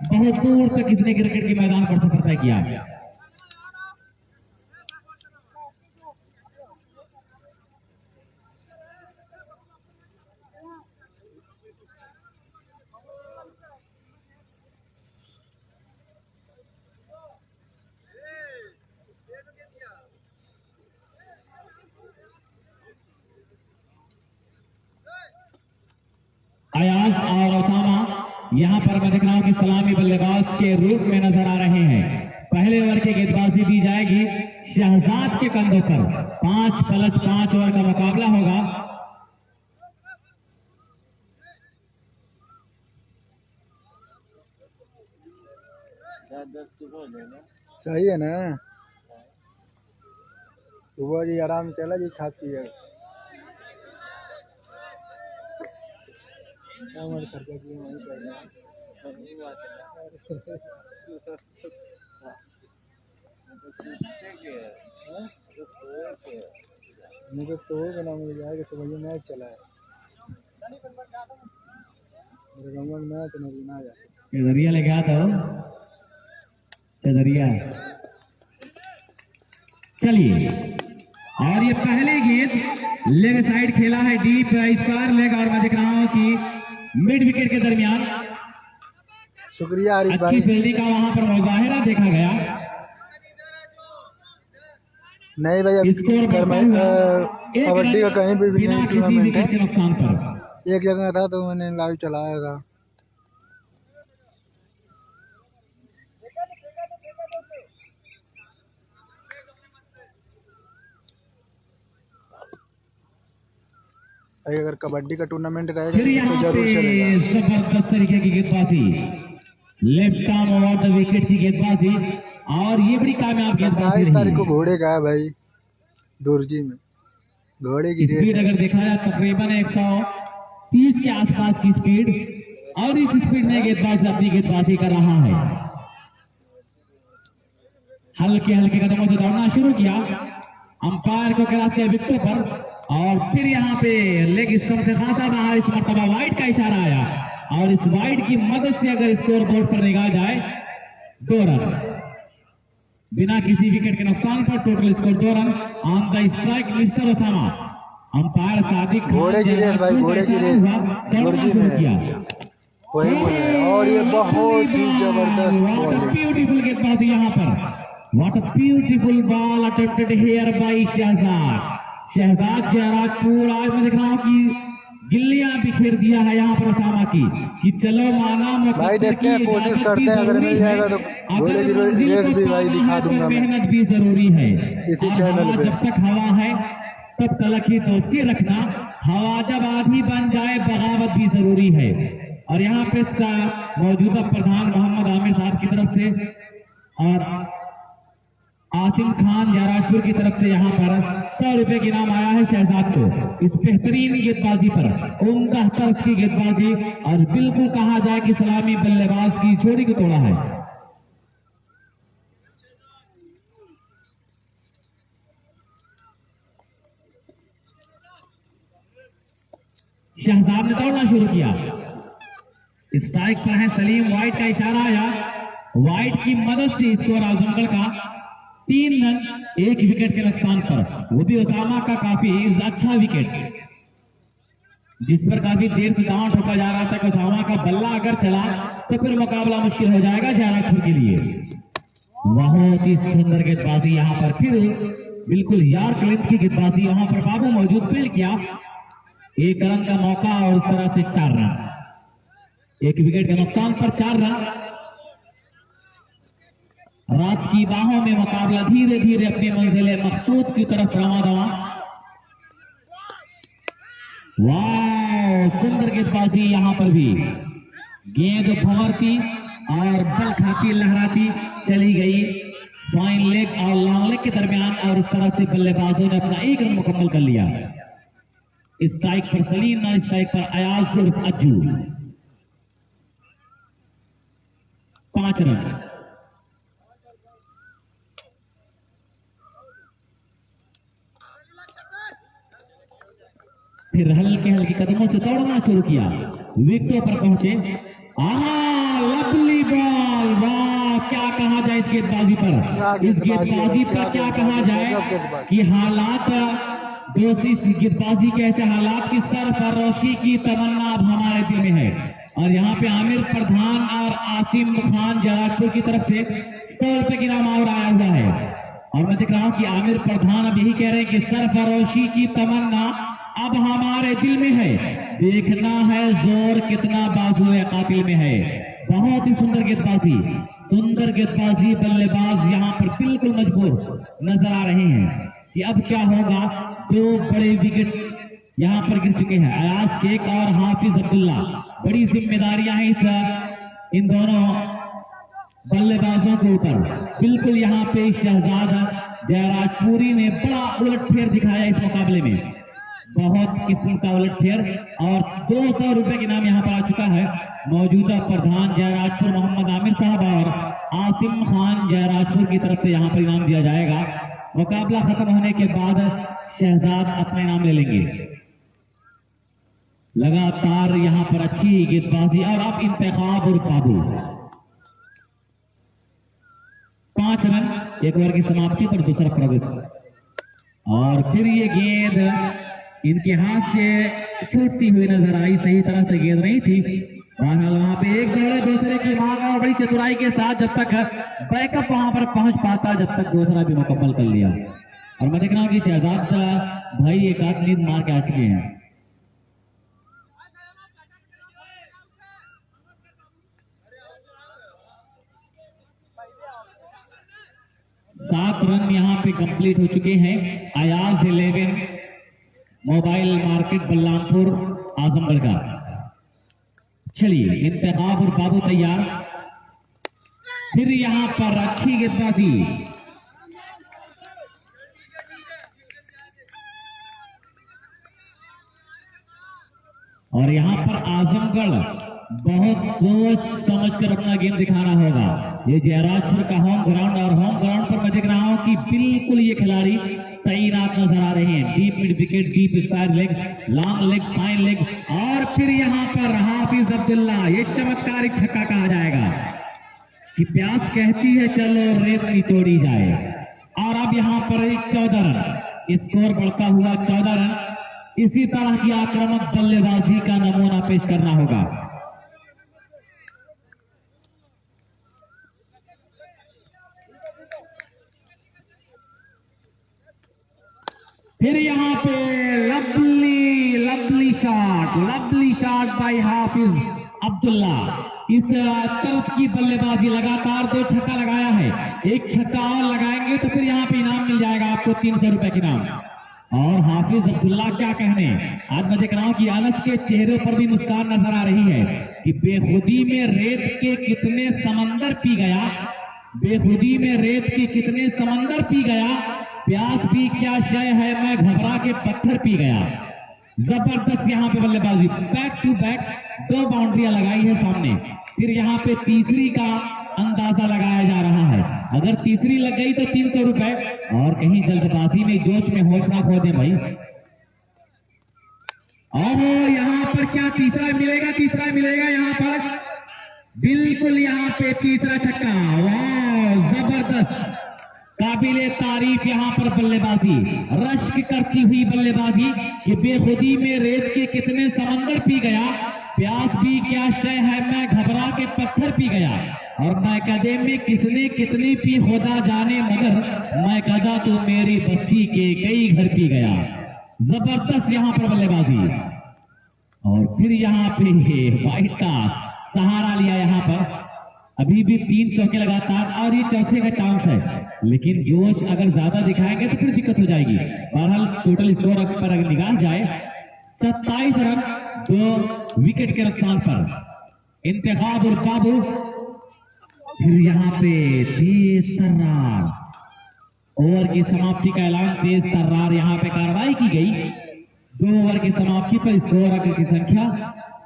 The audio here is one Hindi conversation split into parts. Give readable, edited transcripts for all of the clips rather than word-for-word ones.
बहुत दूर तक इसने क्रिकेट के मैदान पर सफर तय किया। अयाज और ओसामा यहां पर मैं देख रहा हूं कि सलामी बल्लेबाज के रूप में नजर आ रहे हैं। पहले ओवर की गेंदबाजी दी जाएगी शहजाद के कंधों पर। 5+5 ओवर का मुकाबला होगा। सही है ना, सुबह जी आराम से चला जी खाती है। खर्चा की वही करना मुझे तो ना मिल जाएगा तो वही मैच चला है मेरे गाँव में मैच नहीं ना जाए चदरिया लेके आता हो चदरिया। चलिए, और ये पहले गेंद लेग साइड खेला है, डीप स्क्वायर लेग, और मैं देख रहा हूं कि मिड विकेट के दरमियान शुक्रिया आरिफ अच्छी भाई। फील्डिंग का वहां पर मुजाहिरा देखा गया। नहीं भाई अभी स्कोर कबड्डी का कहीं भी बिना नहीं किसी टूर्नामेंट विकेट के है। नुकसान पर एक जगह था तो मैंने लाइव चलाया था। अगर कबड्डी का टूर्नामेंट रहेगा फिर तो यहाँ जरूर पे चलेगा। जबरदस्त तरीके की गेंदबाजी, left arm over the wicket की गेंदबाजी, और ये बड़ी कामयाब गेंदबाजी 27 तारीख को रही। घोड़े का है भाई, दुर्जी में घोड़े की स्पीड रेस अगर देखा जाए तकरीबन 130 के आसपास की स्पीड, और इस स्पीड में गेंदबाज अपनी गेंदबाजी कर रहा है। हल्के हल्के कदमों से दौड़ना शुरू किया, अंपायर को क्रॉस किया विकेट पर, और फिर यहाँ पे लेग स्टंप से खासा बाहर, इस मरतबा वाइड का इशारा आया, और इस वाइड की मदद से अगर स्कोर बोर्ड पर निकाला जाए 2 रन बिना किसी विकेट के नुकसान पर, total score 2 run on the strike mister Osama. Umpire Sadiq घोड़े की रेस भाई, घोड़े की रेस दौड़ना शुरू किया। वही बोल रहे हैं। और ये बहुत ही जबरदस्त बॉल है। ब्यूटीफुल गेंदबाजी यहाँ पर, what a beautiful ball attempted here by Shahzad. Shahzad Jayrajpur, आज मैं देख रहा हूँ कि गिल्लियां बिखेर दिया है यहाँ पर ओसामा की, कि चलो माना भाई देखते हैं, कोशिश करते हैं, अगर मिल जाएगा तो घोड़े की रेस भी भाई दिखा दूंगा मैं मेहनत भी जरूरी है इसी चैनल पे। जब तक हवा है तब तलक ही दोस्ती रखना, हवा जब आधी बन जाए बगावत भी जरूरी है। और यहाँ पे मौजूदा प्रधान मोहम्मद आमिर साहब की तरफ से और आसिम खान जयराजपुर की तरफ से यहाँ पर 100 रुपए की इनाम आया है शहजाद को, इस बेहतरीन गेंदबाजी पर, उम्दा तरफ की गेंदबाजी, और बिल्कुल कहा जाए कि सलामी बल्लेबाज की जोड़ी को तोड़ा है। शहजाद ने दौड़ना शुरू किया, स्ट्राइक पर है सलीम, वाइड का इशारा आया, वाइड की मदद से स्कोर आजमगढ़ का 3 रन 1 विकेट के नुकसान पर, वो भी ओसामा का काफी अच्छा विकेट, जिस पर काफी देर से दांव ठोका जा रहा था कि ओसामा का बल्ला अगर चला तो फिर मुकाबला मुश्किल हो जाएगा जयराजपुर के लिए। बहुत ही सुंदर गेंदबाजी यहाँ पर, फिर बिल्कुल यार्क लेंथ की गेंदबाजी यहाँ पर बाबू मौजूद फील्ड किया, 1 रन का मौका, और उस तरह से 4 रन, 1 विकेट के नुकसान पर 4 रन। रात की बाहों में मुकाबला धीरे धीरे अपनी मंजिल मकसूद की तरफ रवा दवा। वाह, सुंदर गेंदबाजी यहाँ पर भी, गेंद भंवरती और बल खाती लहराती चली गई फाइन लेग और लॉन्ग लेग के दरमियान, और उस तरह से बल्लेबाजों ने अपना 1 रन मुकम्मल कर लिया। स्ट्राइक पर सलीम और स्ट्राइक पर अयाज उर्फ अज्जू, 5 रन। फिर हल्के हल्के कदमों से दौड़ना शुरू किया, विकेटों पर पहुंचे, लवली इस गेंदबाजी पर। इस गेंदबाजी पर क्या कहा जाए कि हालात दोस्ती इस गेंदबाजी के ऐसे हालात की सरफरोशी की तमन्ना अब हमारे दिल में है। और यहाँ पे आमिर प्रधान और आसिम खान जलालपुर की तरफ से 100 रुपए की इनाम और आया हुआ है। और मैं देख रहा हूं कि आमिर प्रधान अब यही कह रहे हैं कि सरफरोशी की तमन्ना अब हमारे दिल में है, देखना है जोर कितना बाजुए कातिल में है। बहुत ही सुंदर गेंदबाजी, सुंदर गेंदबाजी, बल्लेबाज यहाँ पर बिल्कुल मजबूर नजर आ रहे हैं कि अब क्या होगा। दो बड़े विकेट यहाँ पर गिर चुके हैं, अयाज शेख और हाफिज अब्दुल्ला। बड़ी जिम्मेदारियां हैं इन दोनों बल्लेबाजों के ऊपर। बिल्कुल यहाँ पे शहजाद जयराजपुरी ने बड़ा उलटफेर दिखाया इस मुकाबले में, बहुत किस्म का उलटफेर। और 200 रुपए के नाम यहाँ पर आ चुका है मौजूदा प्रधान जयराजपुर मोहम्मद आमिर साहब और आसिम खान जयराजपुर की तरफ से यहाँ पर इनाम दिया जाएगा। मुकाबला खत्म होने के बाद शहजाद अपना इनाम ले लेंगे। लगातार यहाँ पर अच्छी गेंदबाजी और अब इंतखाब और काबू। 5 रन, एक ओवर की समाप्ति पर दूसरा प्रवेश। और फिर ये गेंद इनके हाथ से छूटती हुई नजर आई, सही तरह से गेंद नहीं थी। वहां पे एक दौड़े दूसरे की मांग और बड़ी चतुराई के साथ जब तक बैकअप वहां पर पहुंच पाता, जब तक दूसरा भी मुकम्मल कर लिया। और मैं देख रहा हूं कि शहजाद भाई एक आध नींद मार के आ चुके हैं। सात रन यहाँ पे कंप्लीट हो चुके हैं। अयाज 11 मोबाइल मार्केट बल्लामपुर आजमगढ़ का। चलिए इंतखाब और बाबू तैयार। फिर यहाँ पर अच्छी गेंदबाजी, और यहाँ पर आजमगढ़ बहुत सोच समझ कर अपना गेम दिखाना होगा। ये जयराजपुर का होम ग्राउंड, और होम ग्राउंड पर मैं देख रहा हूं कि बिल्कुल ये खिलाड़ी तैनात नजर आ रहे हैं। Deep mid wicket, deep square leg, long leg, fine leg. और फिर यहाँ पर हाफिज अब्दुल्ला, ये चमत्कारिक छक्का कहा जाएगा कि प्यास कहती है चलो रेत निचोड़ी जाए। और अब यहाँ पर 14 रन, स्कोर बढ़ता हुआ 14 रन। इसी तरह की आक्रामक बल्लेबाजी का नमूना पेश करना होगा। फिर यहाँ पे लवली शॉट बाय हाफिज अब्दुल्ला। इस तरफ की बल्लेबाजी, लगातार 2 छक्का लगाया है, एक छक्का और लगाएंगे तो फिर यहाँ पे इनाम मिल जाएगा आपको 300 रुपए के इनाम। और हाफिज अब्दुल्ला क्या कहने, आज मैं देख रहा हूं कि अनस के चेहरे पर भी मुस्कान नजर आ रही है कि बेखुदी में रेत के कितने समंदर पी गया, बेखुदी में रेत के कितने समंदर पी गया, प्यास भी क्या शय है, मैं घबरा के पत्थर पी गया। जबरदस्त यहाँ पे बल्लेबाजी, बैक टू बैक 2 बाउंड्रियां लगाई है सामने। फिर यहाँ पे तीसरी का अंदाजा लगाया जा रहा है, अगर तीसरी लग गई तो 300 रुपए। और कहीं जल्दबाजी में जोश में होश ना खो दे भाई। और यहाँ पर क्या तीसरा मिलेगा यहाँ पर, बिल्कुल यहाँ पे तीसरा छक्का। वाह, जबरदस्त, काबिले तारीफ यहाँ पर बल्लेबाजी, रश्क करती हुई बल्लेबाजी कि बेखुदी में रेत के कितने समंदर पी गया, प्यास भी क्या शय है, मैं घबरा के पत्थर पी गया। और मैं कदे में किसने कितनी पी खुदा जाने, मगर मैं कदा तो मेरी बस्ती के कई घर पी गया। जबरदस्त यहाँ पर बल्लेबाजी। और फिर यहाँ पे वाइट का सहारा लिया यहाँ पर। अभी भी 3 चौके लगातार और ये चौथे का चांस है, लेकिन जोश अगर ज्यादा दिखाएंगे तो फिर दिक्कत हो जाएगी। बहरहाल टोटल स्कोर पर अगर निकाल जाए 27 रन 2 विकेट के नुकसान पर। इंतखाब और काबू। फिर यहाँ पे तेज तर्रार, ओवर की समाप्ति का ऐलान, तेज तर्रार यहाँ पे कार्रवाई की गई। 2 ओवर की समाप्ति पर स्कोर की संख्या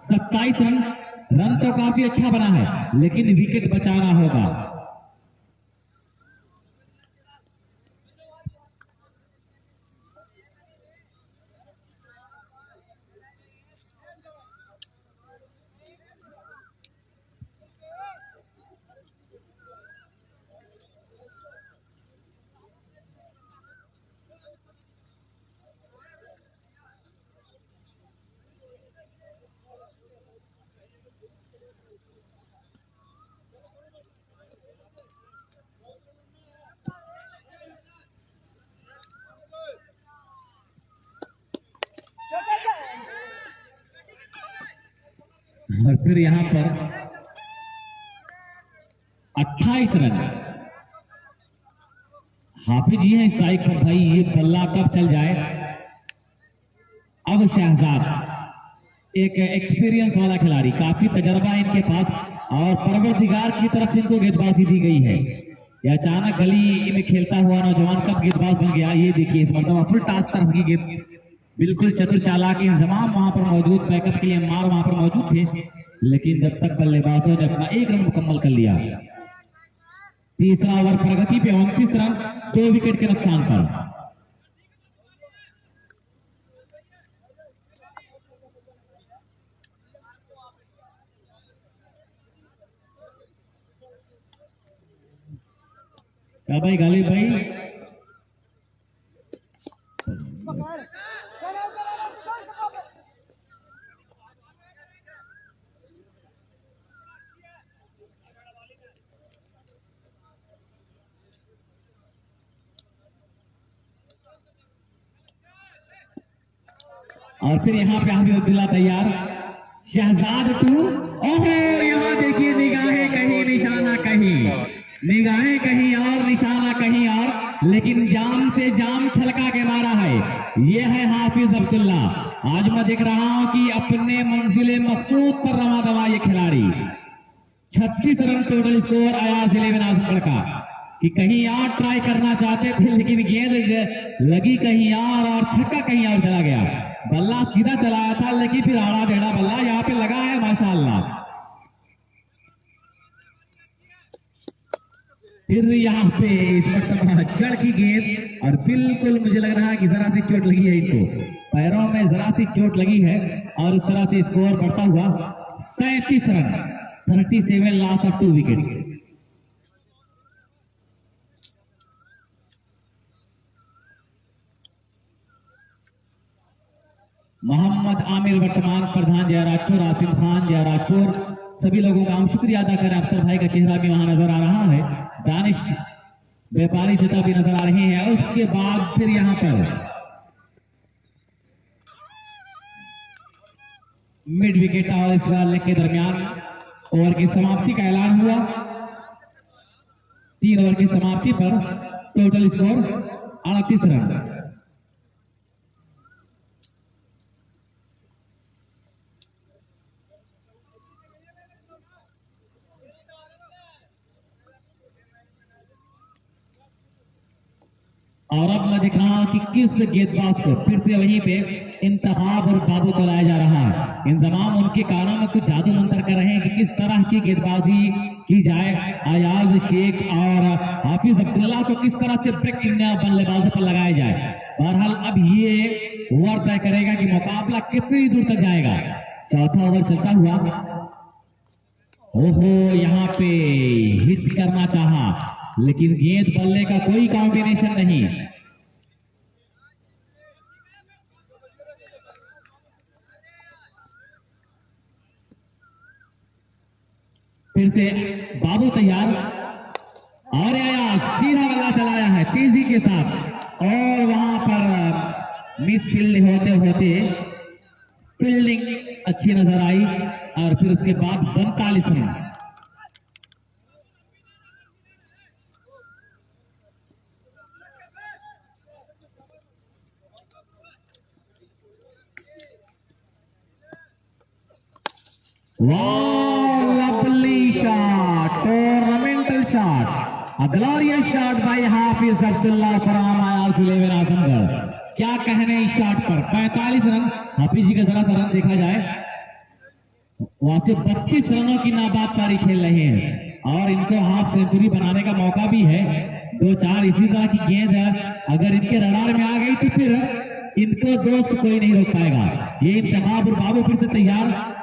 27 रन। रन तो काफी अच्छा बना है, लेकिन विकेट बचाना होगा। फिर यहां पर 28 रन। हाफिज जी हैं स्ट्राइक पर। भाई ये बल्ला कब चल जाए। अब शहजाद एक एक्सपीरियंस वाला खिलाड़ी, काफी तजर्बा है इनके पास और परवरदिगार की तरफ से इनको गेंदबाजी दी गई है। ये अचानक गली में खेलता हुआ नौजवान कब गेंदबाज बन गया, ये देखिए। इस मरतबा फुल टास तरफ की गेंद, बिल्कुल चतुर चालाक इंतजाम वहां पर मौजूद, बैकअप के लिए मार वहां पर मौजूद थे, लेकिन जब तक बल्लेबाजों ने अपना एक रन मुकम्मल कर लिया। तीसरा ओवर प्रगति पे 29 रन 2 विकेट के नुकसान पर। क्या भाई गालिब भाई, और फिर यहाँ पे हाफिज अब्दुल्ला तैयार। शहजाद 2। ओहो, यहाँ देखिए निगाहें कहीं निशाना कहीं, निगाहें कहीं और निशाना कहीं और, लेकिन जाम से जाम छलका के मारा है। ये है हाफिज अब्दुल्ला। आज मैं देख रहा हूं कि अपने मंजिले मकसूद पर रवा दवा ये खिलाड़ी। 36 run total score Ayaz 11 Azamgarh का, कि कहीं और ट्राई करना चाहते थे लेकिन गेंद लगी कहीं और छक्का कहीं और चला गया। बल्ला सीधा चलाया था लेकिन फिर आड़ा टेढ़ा बल्ला यहाँ पे लगा है माशाअल्लाह। फिर यहाँ पे इस मरतबा जड़ की गेंद और बिल्कुल मुझे लग रहा है कि जरा सी चोट लगी है इनको, पैरों में जरा सी चोट लगी है और उस तरह से स्कोर बढ़ता हुआ 37 run 37 loss of 2 wicket. Mohammad Aamir वर्तमान प्रधान जयराजपुर, आसिम खान जयराजपुर, सभी लोगों का हम शुक्रिया अदा करें। अफसर भाई का चेहरा भी वहां नजर आ रहा है, दानिश व्यापारी जता भी नजर आ रहे हैं। और उसके बाद फिर यहां पर मिड विकेट और इस लेग के दरमियान ओवर की समाप्ति का ऐलान हुआ। 3 ओवर की समाप्ति पर टोटल स्कोर 38 रन। और अब मैं देख रहा हूं कि किस गेंदबाज को फिर से वहीं पे इंतखाब और काबू को लाया जा रहा है। इंतजाम उनके कानों में कुछ जादू मंत्र कर रहे हैं कि किस तरह की गेंदबाजी की जाए। अयाज शेख और हाफिज अब्दुल्ला को किस तरह से ब्रेक इंडिया बल्लेबाजों पर लगाया जाए। बहरहाल अब ये ओवर तय करेगा कि मुकाबला कितनी दूर तक जाएगा। चौथा ओवर चलता हुआ, ओहो यहाँ पे हिट करना चाहा लेकिन गेंद बल्ले का कोई कॉम्बिनेशन नहीं। फिर से बाबू तैयार और आया सीधा बल्ला चलाया है तेजी के साथ और वहां पर मिस फील्ड होते होते फील्डिंग अच्छी नजर आई और फिर उसके बाद 42 run. Wow, lovely shot, ornamental shot, a glorious shot by Hafiz Abdullah from Ayaz 11 Azamgarh. क्या कहने इस शॉट पर। 45 रन हाफिज जी का जरा सा रन देखा जाए, वहां से 32 रनों की नाबाद पारी खेल रहे हैं और इनको हाफ सेंचुरी बनाने का मौका भी है। 2-4 इसी तरह की गेंद अगर इनके रडार में आ गई तो फिर इनको दोस्त कोई नहीं रोक पाएगा। ये इंतखाब और बाबू फिर से तैयार।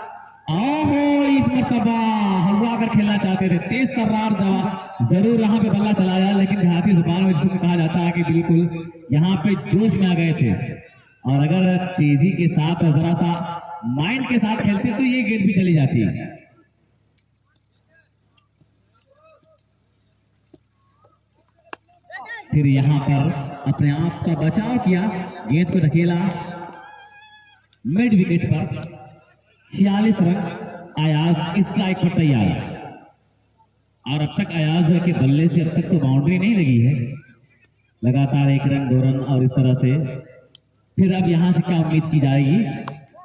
आहो, इस मरतबा हवा कर खेलना चाहते थे, तेज तर्रार जरूर यहाँ पे बल्ला चलाया लेकिन देहाती जुबान में जिसको कहा जाता है कि बिल्कुल यहाँ पे जोश में आ गए थे और अगर तेजी के साथ जरा सा माइंड के साथ खेलते तो ये गेंद भी चली जाती। फिर यहाँ पर अपने आप का बचाव किया, गेंद को धकेला मिड विकेट पर 46 रन अयाज स्ट्राइक पर तैयार है। और अब तक अयाज के बल्ले से अब तक तो बाउंड्री नहीं लगी है, लगातार 1 रन 2 रन और इस तरह से। फिर अब यहां से क्या उम्मीद की जाएगी?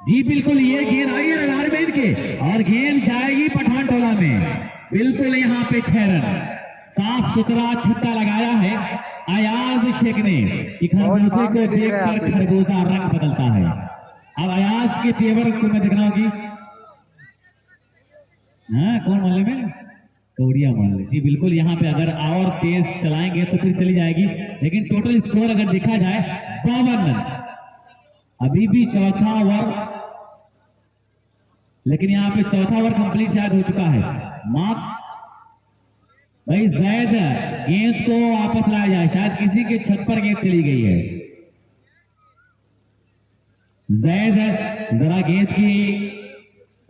जी बिल्कुल, ये गेंद आई है रिटायरमेंट के और गेंद जाएगी पठान टोला में। बिल्कुल यहाँ पे 6 रन, साफ सुथरा छक्का लगाया है अयाज शेख ने। खरगोशे को देखकर खरगोशा रंग बदलता है। अब अयाज के तेवर को मैं दिख रहा हूँ कि हाँ, कौन मोहल्ले में? कौड़िया मोहल्ले। जी बिल्कुल, यहाँ पे अगर और तेज चलाएंगे तो फिर चली जाएगी, लेकिन टोटल स्कोर अगर देखा जाए 52 रन। अभी भी चौथा ओवर, लेकिन यहाँ पे चौथा ओवर कंप्लीट शायद हो चुका है। मार्क भाई जैद गेंद को वापस लाया जाए, शायद किसी के छत पर गेंद चली गई है। जैद जरा गेंद की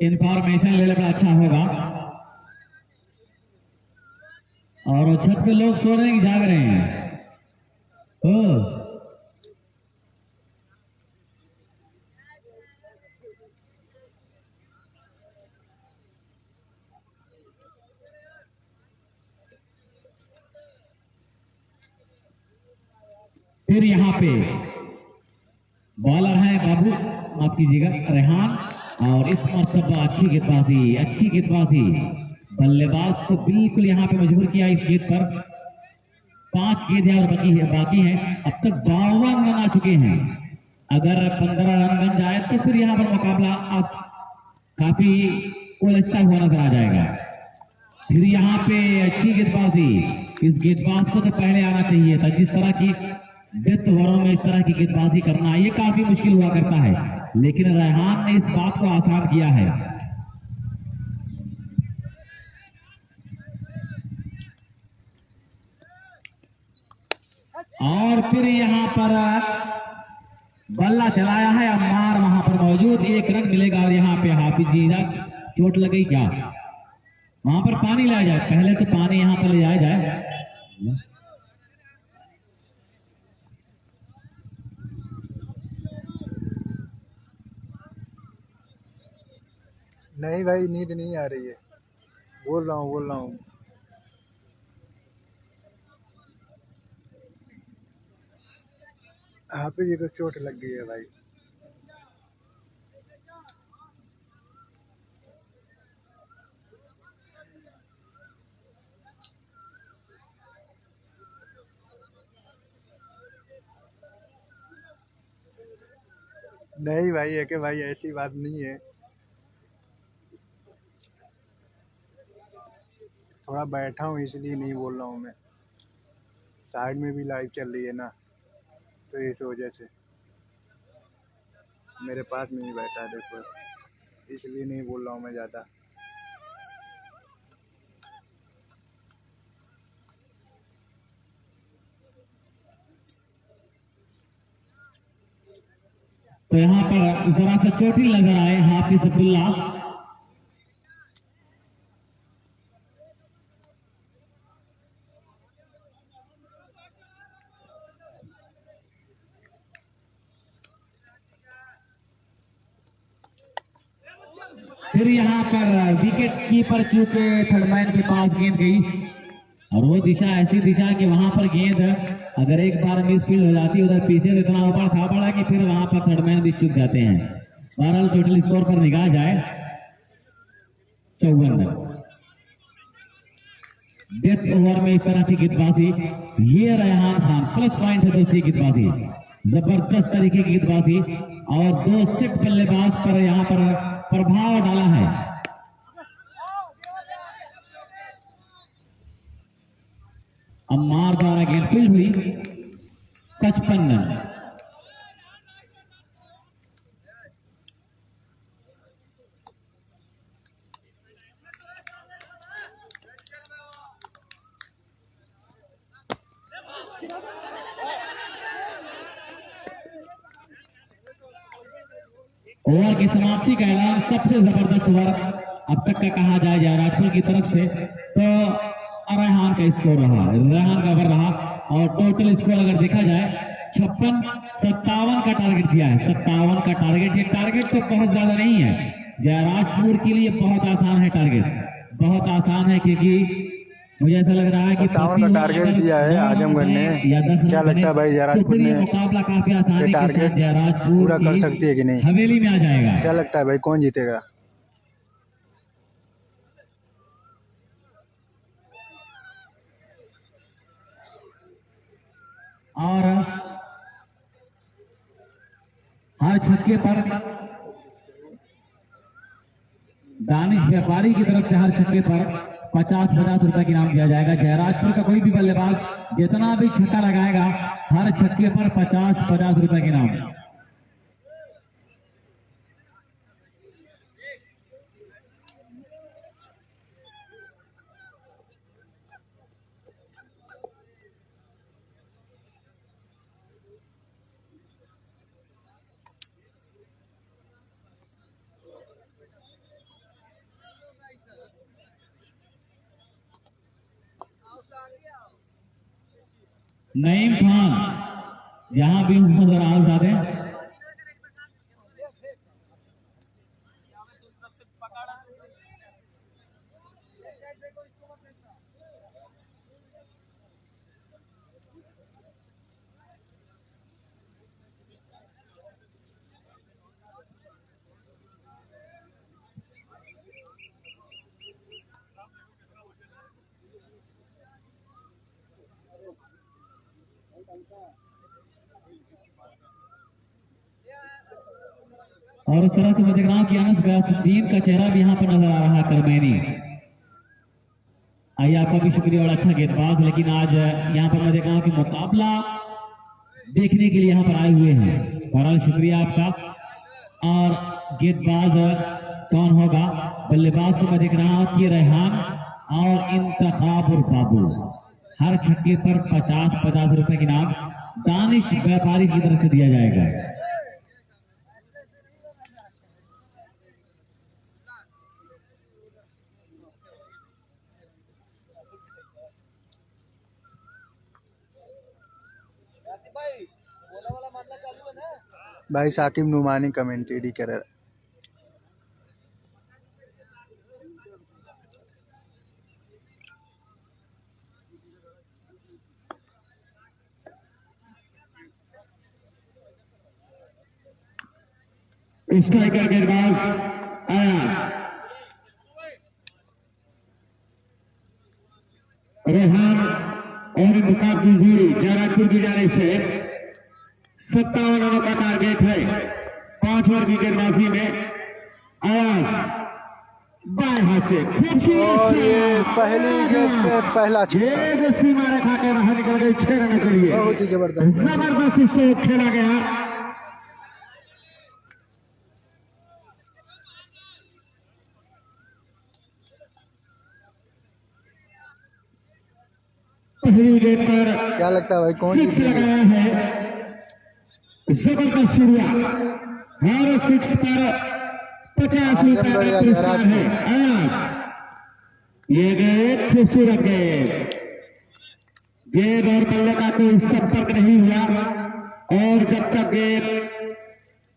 इंफॉर्मेशन ले ले, बड़ा अच्छा होगा। और वो छत पे लोग सो रहे हैं कि जाग रहे हैं? ओ फिर यहाँ पे बॉलर है बाबू, माफ कीजिएगा, रेहान। और इस मरतबा अच्छी गेंदबाजी बल्लेबाज को बिल्कुल यहाँ पे मजबूर किया। इस गेंद पर 5 गेंदें और बाकी है। अब तक 52 रन आ चुके हैं। अगर 15 रन बन जाए तो फिर यहाँ पर मुकाबला काफी उलझता हुआ नजर आ जाएगा। फिर यहाँ पे अच्छी गेंदबाजी, इस गेंदबाज को तो पहले आना चाहिए था। जिस तरह की डेथ ओवरों में इस तरह की गेंदबाजी करना ये काफी मुश्किल हुआ करता है, लेकिन रेहान ने इस बात को आसान किया है। और फिर यहाँ पर बल्ला चलाया है अम्मार, वहां पर मौजूद, 1 रन मिलेगा। और यहाँ पे हाफिज जी चोट लग गई क्या? वहां पर पानी लाया जाए, पहले तो पानी यहाँ पर ले जाया जाए। नहीं भाई, नींद नहीं आ रही है, बोल रहा हूँ। हाफिज जी को चोट लग गई है भाई। नहीं भाई, है कि भाई ऐसी बात नहीं है, थोड़ा बैठा हूँ इसलिए नहीं बोल रहा हूँ मैं। साइड में भी लाइव चल रही है ना, तो इस वजह से मेरे पास में ही बैठा है, देखो, इसलिए नहीं बोल रहा हूँ मैं ज़्यादा। तो यहाँ पर जरा सा चोटिल नजर आए हाफिज अब्दुल्ला। फिर यहाँ पर विकेट कीपर चूके थर्डमैन के पास गेंद गई, और वो दिशा ऐसी दिशा कि वहां पर गेंद अगर एक बार मिस फील्ड हो जाती है, उधर पीछे से इतना ऊपर खापड़ है कि फिर वहां पर थर्डमैन भी चूक जाते हैं। बहरहाल टोटल स्कोर पर निगाह जाए 54 रन। डेथ ओवर में इस तरह की गेंदबाजी, ये रेहान खान प्लस पॉइंट है। दूसरी गेंदबाजी जबरदस्त तरीके की गेंदबाजी, और 2 सिख बल्लेबाज पर यहाँ पर प्रभाव डाला है। अम्मार द्वारा गेंद फील्ड हुई, 55 रन। ओवर की समाप्ति का ऐलान, सबसे जबरदस्त ओवर अब तक का कहा जाए जयराजपुर की तरफ से तो रेहान का स्कोर रहा, रेहान का ओवर रहा। और टोटल स्कोर अगर देखा जाए 56, 57 का टारगेट दिया है। 57 का टारगेट, ये टारगेट तो बहुत ज्यादा नहीं है, जयराजपुर के लिए बहुत आसान है टारगेट, बहुत आसान है, क्योंकि मुझे ऐसा लग रहा है कि 57 का टारगेट दिया है आजमगढ़ ने। क्या लगता है भाई जयराजपुर ने मुकाबला काफी आसानी के टारगेट साथ जयराजपुर पूरा कर सकती है कि नहीं? हवेली में आ जाएगा। क्या लगता है भाई कौन जीतेगा? और हर छक्के पर दानिश व्यापारी की तरफ से हर छक्के पर 50-50 रुपए का इनाम दिया जाएगा। जयराजपुर का कोई भी बल्लेबाज जितना भी छक्का लगाएगा हर छक्के पर 50-50 रुपए का इनाम। नईम खान जहां भी नजर आ जाते हैं, और उस तरह से मैं देख रहा हूं कि अनस गयासुद्दीन का चेहरा भी यहाँ पर नजर आ रहा है। करमैनी आइए, आपका भी शुक्रिया और अच्छा गेंदबाज। लेकिन आज यहाँ पर मैं देख रहा हूं कि मुकाबला देखने के लिए यहाँ पर आए हुए हैं। बहरहाल शुक्रिया आपका। और गेंदबाज कौन होगा? बल्लेबाज को मैं देख रहा हूं कि रेहान और इंतखाबुर बाबू। हर छक्के पर 50-50 रुपए के इनाम दानिश व्यापारी की तरफ से दिया जाएगा। भाई साकिब नुमानी कमेंटेरी कर रहा है। स्ट्राइकर गेंदबाज आया रेहान और मुकाब की जोड़ी जयराजपुर की जानिब से 57 रनों का टारगेट है 5 ओवर की गेंदबाजी में। आयाज बाएं हाथ से और ये पहली गेंद पे पहला छक्का सीमा रेखा के बाहर निकल गई 6 रनों के लिए। बहुत ही जबरदस्त जबरदस्त स्ट्रोक खेला गया। पहली गेंद पर क्या लगता है भाई कौन सिक्स जीतेगा? लगाया है। जबरदस्त शुरुआत। हर सिक्स पर 50 रुपए का पुरस्कार है। आयाज ये गेंद खूबसूरत गेंद। गेंद और बल्ले का कोई संपर्क नहीं हुआ और जब तक गेंद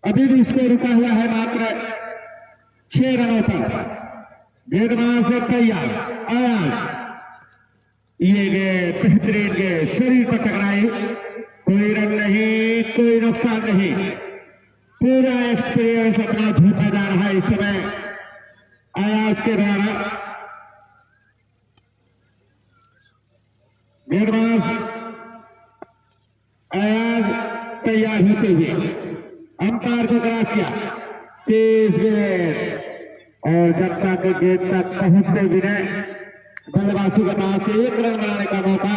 अभी भी इसको रुका हुआ है मात्र 6 रनों पर। गेंदबाज से तैयार। आयाज ये गेंद बेहतरीन गेंद शरीर पर टकराई। कोई रन नहीं, कोई नुकसान नहीं। पूरा एक्सपीरियंस अपना झूठा जा रहा है इस समय आयाज के द्वारा। गेंदबाज आयाज तैयार होते हुए अंपायर को क्रॉस किया। तेज गेंद और जब तक गेंद तक पहुंचते विनय बल्लेबाजों के पास 1 रन बनाने का मौका।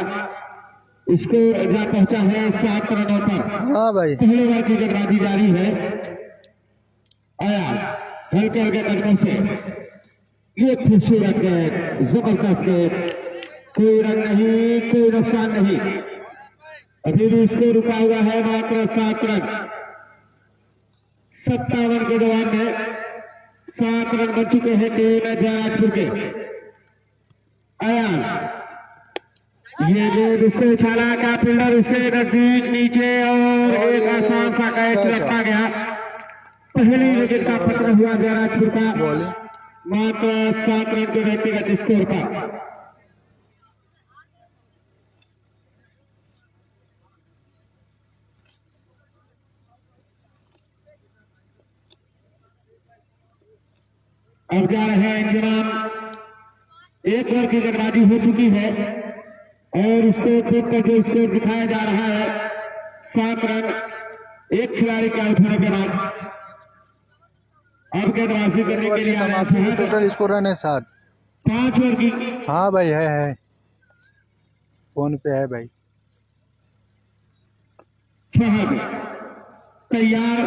स्कोर जा पहुंचा है 7 रनों पर। हाँ भाई पहले बार की गेंदबाजी जारी है। आयाज हल्के हल्के कदमों से ये खूबसूरत गेंद, जबरदस्त गेंद। कोई रन नहीं, कोई नुकसान नहीं। अभी भी इसको रुका हुआ है मात्र 7 रन। 57 के दौरान में 7 रन बन चुके हैं टीम जयराजपुर के। आयाज ये गेंद उसको उछाला का फील्डर उससे नजदीक नीचे और एक आसान सा कैच रखा गया। पहली विकेट का पतन हुआ जयराजपुर का बॉलिंग मात्र 7 रन के व्यक्तिगत स्कोर पर। अब जा रहे हैं इंजमाम, एक ओवर की गेंदबाजी हो चुकी है और उसको देख कर जो स्कोर दिखाया जा रहा है 7 रन, एक खिलाड़ी के आउट होने के बाद अब गेंदबाजी करने के लिए आ रहे हैं। टोटल स्कोर रन है 7। 5 ओवर की। हाँ भाई है फोन पे है भाई। फहद तैयार,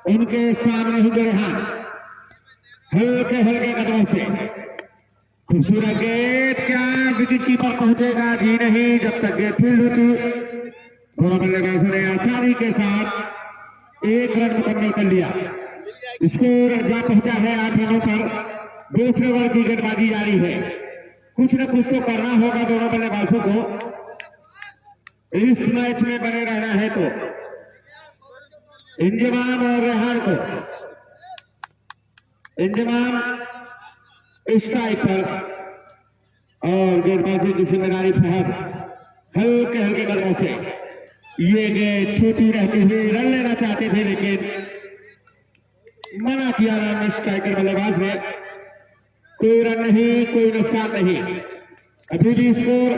उनके सामने ही गए हैं हल्के हल्के कदमों से। खूबसूरत गेंद, क्या विकेट कीपर पहुंचेगा? जी नहीं, जब तक गेंद फील्ड होती। दोनों बल्लेबाजों ने आसानी के साथ 1 रन मुकम्मल कर लिया। स्कोर जा पहुंचा है 8 रनों पर। दूसरे ओवर की गेंदबाजी जारी है। कुछ न कुछ तो करना होगा दोनों बल्लेबाजों को इस मैच में बने रहना है। तो इंजमाम और रेहान को, इंजमाम स्ट्राइक पर और गेंदबाजी की जिम्मेदारी फहद हल्के हल्के कदमों से। ये गेंद छोटी रहती हुई रन लेना चाहते थे लेकिन मना किया रन स्ट्राइकर बल्लेबाज ने। कोई रन नहीं, कोई नुकसान नहीं। अभी भी स्कोर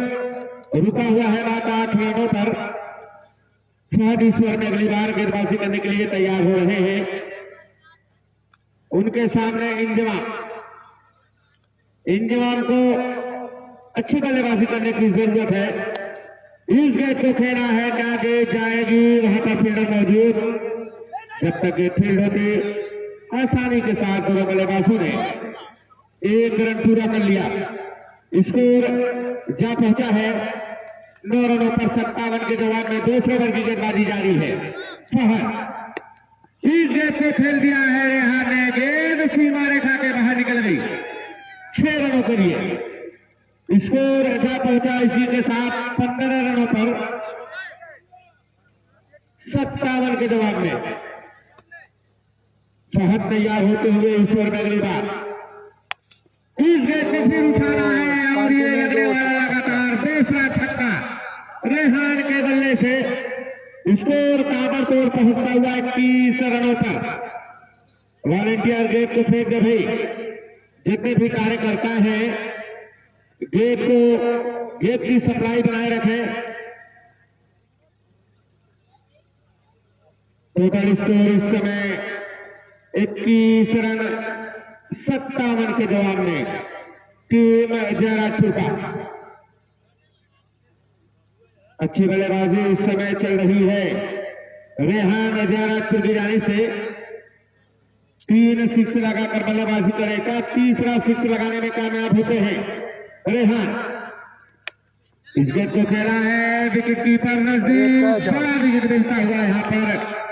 रुका हुआ है मात्र 8 रनों पर। फहद इस ओवर में अगली बार गेंदबाजी करने के लिए तैयार हो रहे हैं। उनके सामने इंजमाम को अच्छी बल्लेबाजी करने की जरूरत है। इस गेंद को खेला है, क्या गेंद जाएगी? वहां पर फील्डर मौजूद। जब तक गेंद फील्ड होती आसानी के साथ दोनों बल्लेबाजों ने 1 रन पूरा कर लिया। स्कोर जा पहुंचा है 9 रनों पर। 57 के जवाब में दूसरे ओवर की गेंदबाजी जारी है। फहद इस गेंद को खेल दिया है रेहान ने। गेंद सीमा रेखा के बाहर निकल गई। 6 रनों के लिए स्कोर जा पहुंचा इसी के साथ 15 रनों पर। 57 के जवाब में फहद तैयार होते हुए इस ओवर में अगली बार इस गेंद को फिर उछाला है और ये लगने वाला लगातार दूसरा छक्का रेहान के बल्ले से। स्कोर ताबड़तोड़ पहुंचता हुआ 21 रनों पर। वॉलंटियर गेंद को फेंक दे भाई। जितने भी कार्यकर्ता हैं गेंद की सप्लाई बनाए रखें। टोटल स्कोर इस समय 21 रन 57 के जवाब में टीम जयराजपुर का। अच्छी बल्लेबाजी इस समय चल रही है। रेहान जयराजपुर की जाने से 3 सिक्स लगाकर बल्लेबाजी करेगा। तीसरा सिक्स लगाने में कामयाब होते हैं रेहान। इस गेंद को खेला है, विकेट कीपर नजदीक, बड़ा विकेट मिलता हुआ यहाँ पर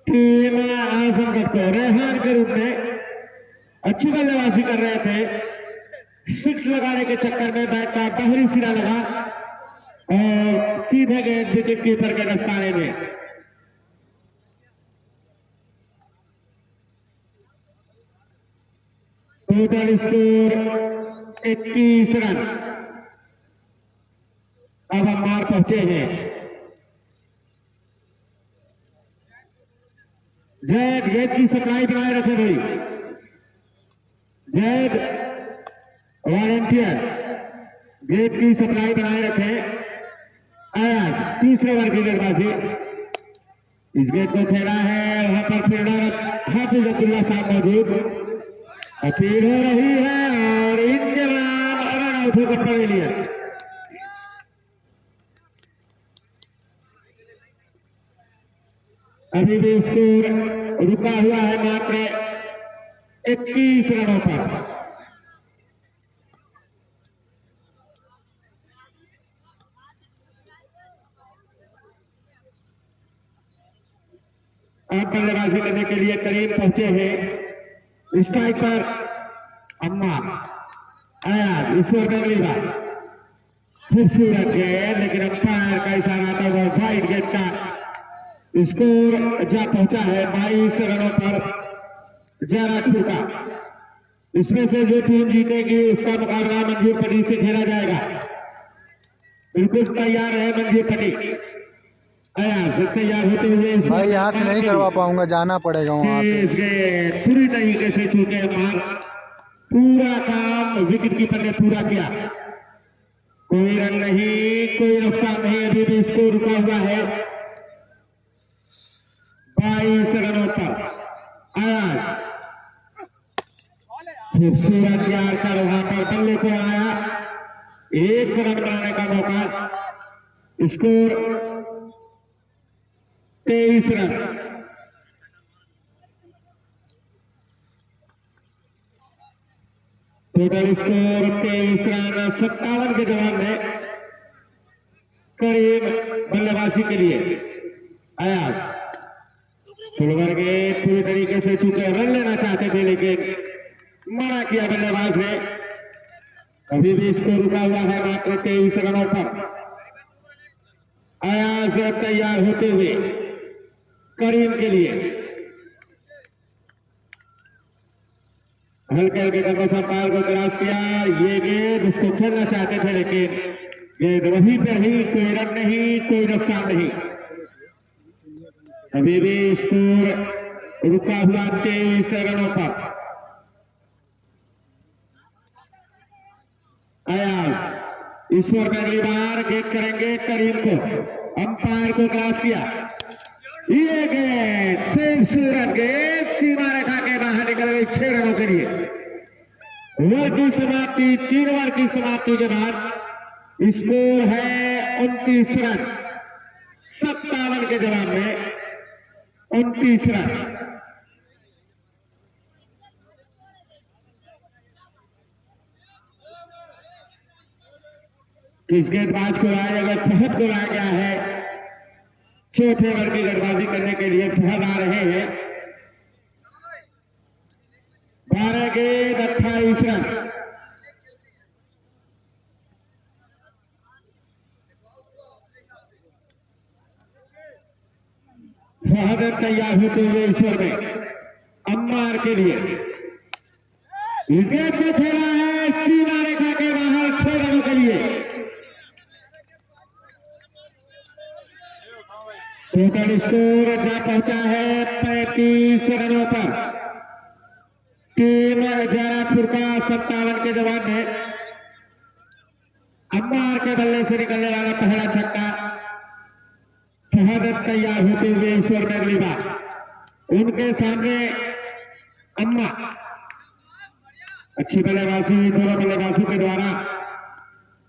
टीम आजमगढ़ को। रेहान के रूप में अच्छी बल्लेबाजी कर रहे थे। 6 लगाने के चक्कर में बैट का बाहरी सिरा लगा और सीधे गेंद विकेट कीपर के दस्ताने में। Total score 21 run. अब हम मार पहुंचे हैं। जैद गेंद की सप्लाई बनाए रखे भाई। जैद वॉलंटियर गेंद की सप्लाई बनाए रखे। आयाज तीसरे ओवर की गेंदबाजी। इस गेंद को खेला है, वहां पर फील्डर हाफिज अब्दुल्ला साहब मौजूद। अपील हो रही है और इंजमाम रन आउट होकर पवेलियन। अभी भी स्कोर रुका हुआ है मात्र 21 रनों पर। अब बल्लेबाजी करने के लिए करीब पहुंचे हैं स्ट्राइक पर अम्मार। आयाज इस ओवर में अगली बार खूबसूरत गेंद, लेकिन अंपायर का इशारा था वो वाइड गेंद का स्कोर जा पहुंचा है 22 रनों पर जयराजपुर का। इसमें से जो टीम जीतेगी उसका मुकाबला मंजूर पटी से खेला जाएगा। बिल्कुल तैयार है मंजूर पटी। तैयार होते हुए भाई यहाँ से नहीं करवा पाऊंगा, जाना पड़ेगा वहाँ पे। पूरी तरीके से चूके मार, पूरा काम विकेट कीपर ने पूरा किया। कोई रन नहीं, कोई नुकसान नहीं, अभी भी स्कोर रुका हुआ है 22 रनों पर। आया खूबसूरत यार कर वहां पर बल्ले को आया, 1 रन बनाने का मौका। Score 23 run. Total score 23 run. 57 के जवाब में करीब बल्लेबाजी के लिए आया। सुलवर के पूरी तरीके से चूके रन लेना चाहते थे लेकिन मना किया बल्लेबाज ने। अभी भी स्कोर रुका हुआ है मात्र 23 रनों पर। आयाज तैयार होते हुए करीम के लिए हल्के हल्के कदमों से अंपायर को क्रॉस किया। ये गेंद उसको खेलना चाहते थे लेकिन गेंद वहीं पर ही, कोई रन नहीं, कोई नुकसान नहीं। अभी भी स्कोर रुका हुआ 23 रनों पर। आयाज ईश्वर में अगली बार गेंद करेंगे करीम को, अंपायर को क्रॉस किया। ये गेंद खूबसूरत गेंद सीमा रेखा के बाहर निकल गई 6 रनों के लिए। ओवर की समाप्ति, 3 ओवर की समाप्ति के बाद स्कोर है 29 रन। 57 के जवाब में 29 रन। किस गेंदबाज को लाया गया? फहद को लाया गया है चौथे ओवर की गेंदबाजी करने के लिए। फहद आ रहे हैं। 12 गेंद 28 रन। फहद तैयार होते हुए ईश्वर में अम्मार के लिए इस गेंद को खेला है सीमा रेखा के बाहर 6 रनों के लिए। टोटल स्कोर जा पहुंचा है 35 रनों पर। टीम जयराजपुर का 57 के जवाब में अम्बार के बल्ले से निकलने वाला पहला छक्का। फहद तैयार होते हुए ईश्वर में अगली बार उनके सामने अम्मा। अच्छी बल्लेबाजी दोनों बल्लेबाजों के द्वारा।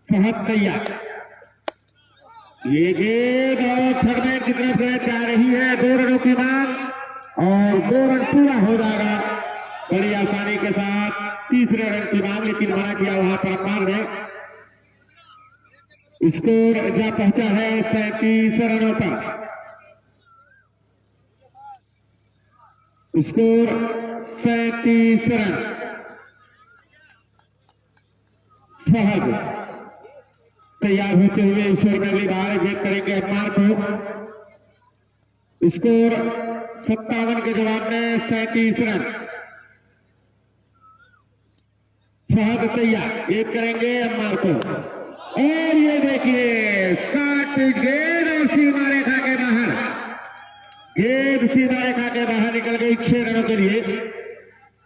फहद तैयार। ये गेंद और थर्ड मैन की तरफ से जा रही है। 2 रनों की मांग और 2 रन पूरा हो जाएगा बड़ी आसानी के साथ। तीसरे रन की मांग लेकिन मना किया वहां पर अम्पायर ने। स्कोर जा पहुंचा है 37 रनों पर। Score 37 run. फहद तैयार होते हुए ईश्वर में अगली बार गेंद करेंगे अम्पायर को। स्कोर 57 के जवाब में 37 रन। फहद तैयार, गेंद करेंगे अम्पायर को और ये देखिए 60 फीट गेंद और सीमा रेखा के बाहर। गेंद सीमा रेखा के बाहर निकल गई 6 रनों के लिए।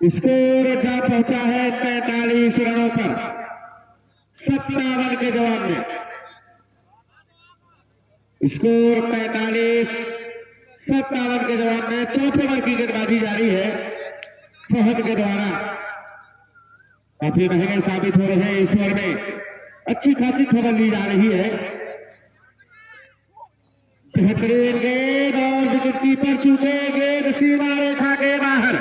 स्कोर जा पहुंचा है 45 रनों पर। 57 के जवाब में स्कोर 45। 57 के जवाब में चौथे ओवर की गेंदबाजी जारी है फहद के द्वारा। काफी महंगे साबित हो रहे हैं ईश्वर में। अच्छी खासी खबर ली जा रही है। बेहतरीन गेंद और विकेट कीपर चूके गेंद सीमा रेखा के बाहर।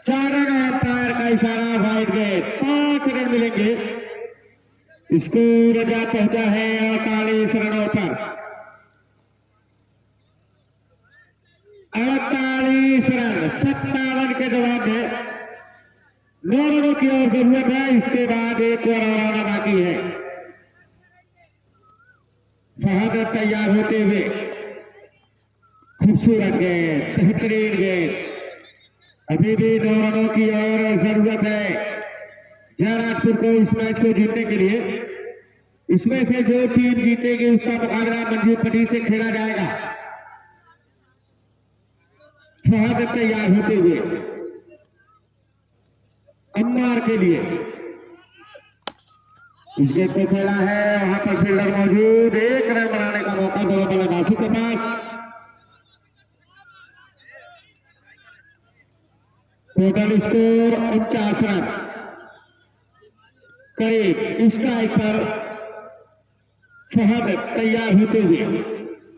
4 रन अंपायर का इशारा, वाइड गेंद। 5 रन मिलेंगे। स्कोर जा पहुंचा है 48 रनों पर। 48 रन। 57 के जवाब में 9 रनों की और जरूरत है। इसके बाद एक और आना बाकी है। फहद तैयार होते हुए खूबसूरत गेंद, बेहतरीन गेंद। अभी भी 9 रनों की और जरूरत है जयराजपुर को इस मैच को जीतने के लिए। इसमें से जो टीम जीतेगी उसका मुकाबला मंजूर पट्टी से खेला जाएगा। फहद तैयार होते हुए अम्मार के लिए इस गेंद को खेला है, वहां पर फील्डर मौजूद, 1 रन बनाने का मौका दोनों बल्लेबाजों के पास। Total score 49 run. करीब स्ट्राइक पर फहद तैयार होते हुए।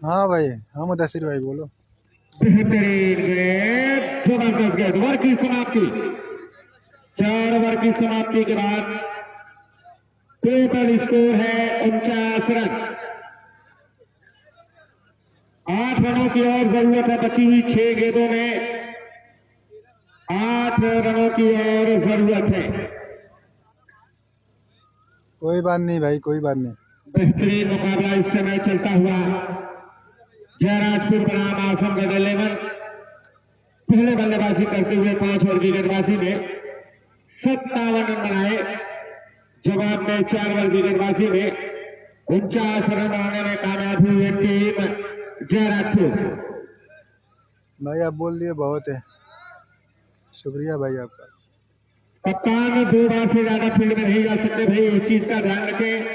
हाँ भाई, हाँ मुदस्सिर भाई बोलो। बेहतरीन गेंद, जबरदस्त गेंद। ओवर की समाप्ति, 4 ओवर की समाप्ति के बाद टोटल स्कोर है 49 रन। 8 रनों की और जरूरत है बची हुई 6 गेंदों में। 8 रनों की और जरूरत है। कोई बात नहीं भाई, कोई बात नहीं। बेहतरीन मुकाबला इस समय चलता हुआ जयराजपुर बनाम आजमगढ़ 11 पहले बल्लेबाजी करते हुए 5 ओवर की गेंदबाजी में 57 रन बनाए। जवाब में 4 ओवर की गेंदबाजी में 49 रन बनाने में कामयाब हुई है टीम जयराजपुर। भाई आप बोल दिए, बहुत है, शुक्रिया भाई आपका। कप्तान 2 बार से ज्यादा फील्ड में नहीं जा सकते भाई, उस चीज का ध्यान रखें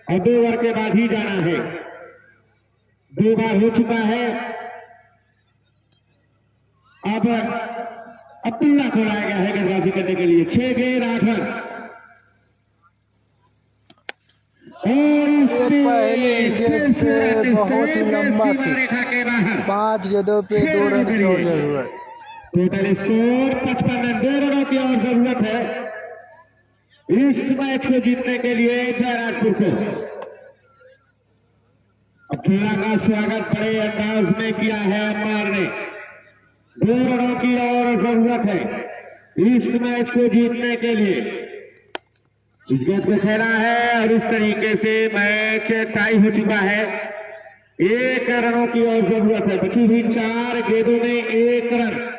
और 2 ओवर के बाद ही जाना है। 2 बार हो चुका है। अब अब्दुल्ला को लाया गया है गेंदबाजी करने के लिए। 6 गेंद 8 रन और पहली गेंद पे बहुत ही लंबा से रेखा के बाहर 5 गेंदों पे 2 रन की और जरूरत। Total score 55 run. 2 रनों की और जरूरत है इस मैच को जीतने के लिए जयराजपुर को। अब्दुल्ला का स्वागत बड़े अंदाज में किया है अम्मार ने। 2 रनों की और जरूरत है इस मैच को जीतने के लिए। इस गेंद को खेला है और इस तरीके से मैच टाई हो चुका है। 1 रनों की और जरूरत है। बची हुई 4 गेंदों में 1 रन।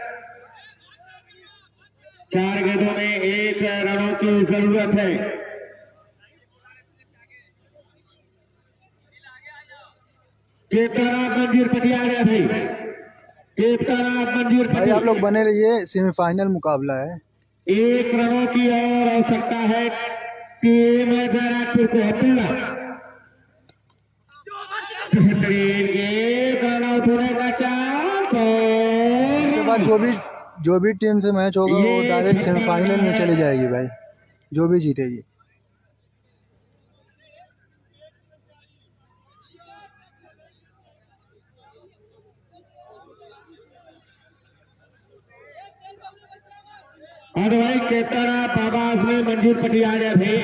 4 गेंदों में 1 रनों की जरूरत है। केतराब मंजीर पटिया गया भाई। केतराब मंजीर भाई आप लोग बने रहिए, सेमीफाइनल मुकाबला है। 1 रनों की और आवश्यकता है टीम जयराजपुर को। अब्दुल्ला बेहतरीन गेंद, रन आउट होने का चांस। इसके बाद जो भी टीम से मैच होगा वो डायरेक्ट सेमीफाइनल में चली जाएगी भाई, जो भी जीतेगी। और भाई केतरा बाबाज में मंजूर पटियाला थे।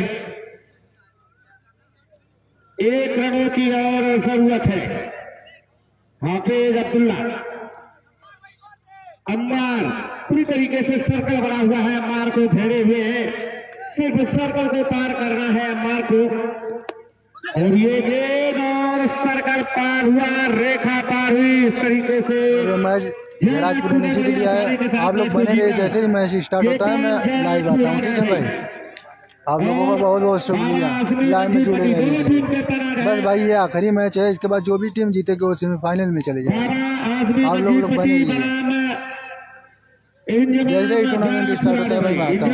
1 रनों की और जरूरत है। हाफिज अब्दुल्ला, अम्मार पूरी तरीके से सर्कल बना हुआ है, अम्मार को घेरे हुए हैं। सिर्फ सर्कल को पार करना है अम्मार को। और ये गेंद और सर्कल पार हुआ, रेखा पार हुई। इस तरीके से मैच जयराजपुर ने जीत लिया है। आप लोग बने रहिए, जैसे ही मैच स्टार्ट होता है मैं लाइव आता हूँ, ठीक है भाई। आप लोगों का बहुत बहुत शुक्रिया, लाइव में जुड़े रहिए। बस भाई ये आखिरी मैच है, इसके बाद जो भी टीम जीतेगी वो सेमीफाइनल में चले जाएगी। आप लोग बने रहिए, जैसे ही टूर्नामेंट स्टार्ट होता है भाई मैं आता हूँ।